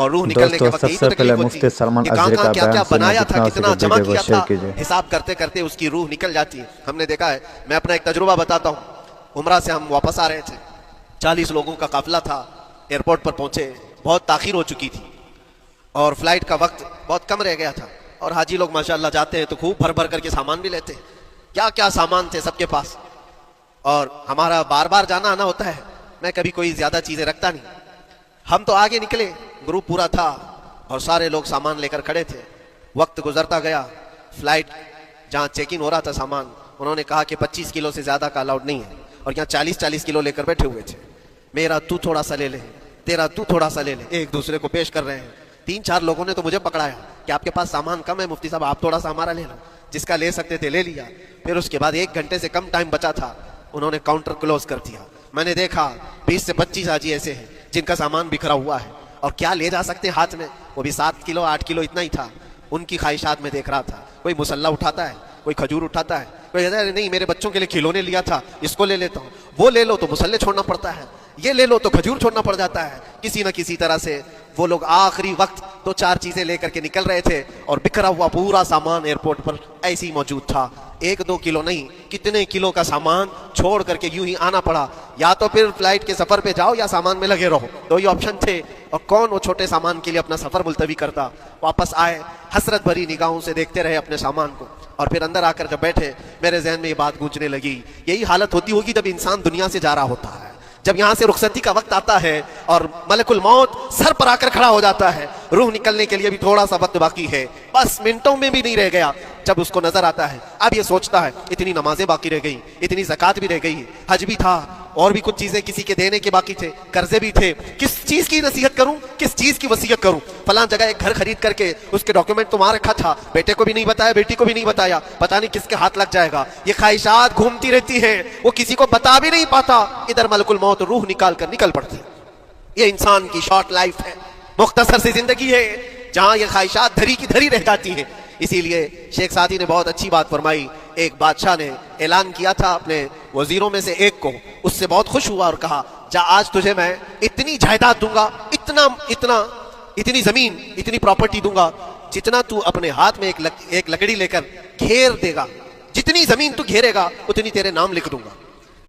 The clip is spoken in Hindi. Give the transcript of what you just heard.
और रूह निकलने के वक्त यही तो तकलीफ होती है कि कहाँ क्या क्या बनाया था, कितना जमा किया था, हिसाब करते करते उसकी रूह निकल जाती है। हमने देखा है, मैं अपना एक तजुर्बा बताता हूँ। उमरा से हम वापस आ रहे थे, 40 लोगों का काफिला था। एयरपोर्ट पर पहुंचे, बहुत ताखीर हो चुकी थी और फ्लाइट का वक्त बहुत कम रह गया था। और हाजी लोग माशाल्लाह जाते हैं तो खूब भर भर करके सामान भी लेते हैं, क्या क्या सामान थे सबके पास। और हमारा बार बार जाना आना होता है, मैं कभी कोई ज्यादा चीजें रखता नहीं। हम तो आगे निकले, ग्रुप पूरा था और सारे लोग सामान लेकर खड़े थे। वक्त गुजरता गया, फ्लाइट जहाँ चेक इन हो रहा था सामान, उन्होंने कहा कि 25 किलो से ज्यादा का अलाउड नहीं है। और यहाँ 40-40 किलो लेकर बैठे हुए थे। मेरा तू थोड़ा सा ले ले, तेरा तू थोड़ा सा ले ले, एक दूसरे को पेश कर रहे हैं। 3-4 लोगों ने तो मुझे पकड़ाया कि आपके पास सामान कम है मुफ्ती साहब, आप थोड़ा सा हमारा ले लो। जिसका ले सकते थे ले लिया। फिर उसके बाद 1 घंटे से कम टाइम बचा था, उन्होंने काउंटर क्लोज कर दिया। मैंने देखा 20 से 25 हाजी ऐसे हैं जिनका सामान बिखरा हुआ है और क्या ले जा सकते हैं हाथ में, वो भी 7 किलो 8 किलो इतना ही था। उनकी ख्वाहिशात में देख रहा था, कोई मुसल्ला उठाता है, कोई खजूर उठाता है, कोई कहता है नहीं मेरे बच्चों के लिए खिलौने लिया था इसको ले लेता हूँ। वो ले लो तो मुसल्ले छोड़ना पड़ता है, ये ले लो तो खजूर छोड़ना पड़ जाता है। किसी न किसी तरह से वो लोग आखिरी वक्त 2-4 चीजें लेकर के निकल रहे थे और बिखरा हुआ पूरा सामान एयरपोर्ट पर ऐसे ही मौजूद था। 1-2 किलो नहीं, कितने किलो का सामान छोड़ करके यूं ही आना पड़ा। या तो फिर फ्लाइट के सफर पे जाओ या सामान में लगे रहो, 2 ही ऑप्शन थे। और कौन वो छोटे सामान के लिए अपना सफर मुलतवी करता। वापस आए, हसरत भरी निगाहों से देखते रहे अपने सामान को। और फिर अंदर आकर जब बैठे, मेरे जहन में ये बात गूंजने लगी, यही हालत होती होगी जब इंसान दुनिया से जा रहा होता है, जब यहां से रुखसती का वक्त आता है और मलकुल मौत सर पर आकर खड़ा हो जाता है। रूह निकलने के लिए भी थोड़ा सा वक्त बाकी है, बस मिनटों में भी नहीं रह गया। जब उसको नजर आता है, अब ये सोचता है इतनी नमाजें बाकी रह गई, इतनी ज़कात भी रह गई, हज भी था और भी कुछ चीजें किसी के देने के बाकी थे, कर्जे भी थे। किस चीज की नसीहत करूं, किस चीज की वसीयत करूं। फलां जगह एक घर खरीद करके उसके डॉक्यूमेंट तो वहां रखा था, बेटे को भी नहीं बताया, बेटी को भी नहीं बताया, पता नहीं किसके हाथ लग जाएगा। ये ख्वाहिशात घूमती रहती है, वो किसी को बता भी नहीं पाता। इधर मलकुल मौत रूह निकाल कर निकल पड़ती। ये इंसान की शॉर्ट लाइफ है, मुख्तसर सी जिंदगी है जहां ये ख्वाहिशात धरी की धरी रह जाती है। इसीलिए शेख सादी ने बहुत अच्छी बात फरमाई। एक बादशाह ने ऐलान किया था अपने वजीरों में से एक को, उससे बहुत खुश हुआ और कहा जा आज तुझे मैं इतनी जायदाद दूंगा, इतनी जमीन, इतनी प्रॉपर्टी दूंगा जितना तू अपने हाथ में एक लकड़ी लेकर घेर देगा, जितनी जमीन तू घेरेगा उतनी तेरे नाम लिख दूंगा।